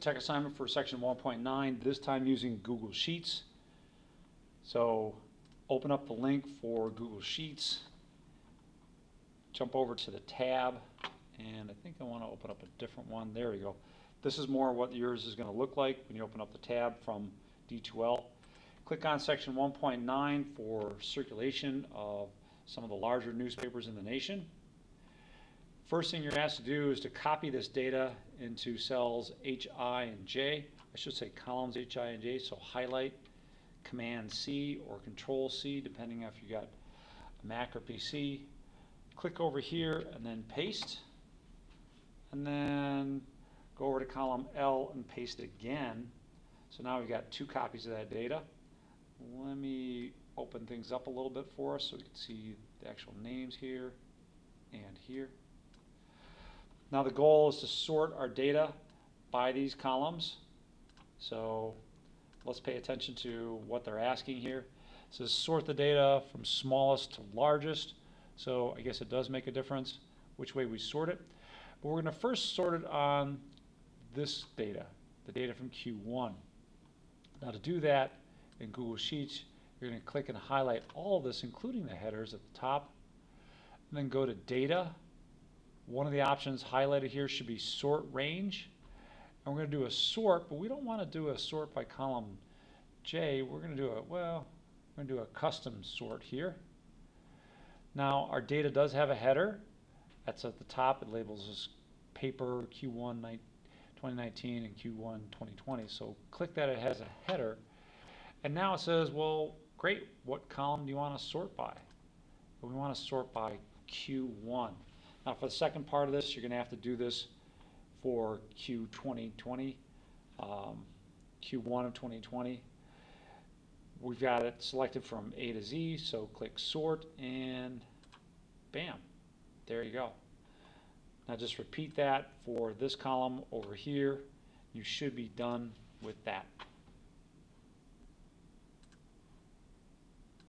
tech assignment for section 1.9, this time using Google Sheets. So open up the link for Google Sheets, jump over to the tab, and I think I want to open up a different one. There we go. This is more what yours is going to look like when you open up the tab from D2L. Click on section 1.9 for circulation of some of the larger newspapers in the nation. First thing you're asked to do is to copy this data into cells H, I, and J. I should say columns H, I, and J, so highlight, Command C or Control C, depending on if you got a Mac or PC. Click over here and then paste. And then go over to column L and paste it again. So now we've got 2 copies of that data. Let me open things up a little bit for us so we can see the actual names here and here. Now the goal is to sort our data by these columns. So let's pay attention to what they're asking here. It says sort the data from smallest to largest. So I guess it does make a difference which way we sort it. But we're going to first sort it on this data, the data from Q1. Now to do that in Google Sheets, you're going to click and highlight all of this, including the headers at the top, and then go to Data. One of the options highlighted here should be Sort Range. And we're going to do a sort, but we don't want to do a sort by column J. We're going to do we're going to do a custom sort here. Now our data does have a header. That's at the top. It labels as paper Q1 2019 and Q1 2020. So click that, it has a header. And now it says, well, great, what column do you want to sort by? Well, we want to sort by Q1. Now for the second part of this, you're going to have to do this for Q 2020, Q1 of 2020. We've got it selected from A to Z, so click sort and bam, there you go. Now just repeat that for this column over here. You should be done with that.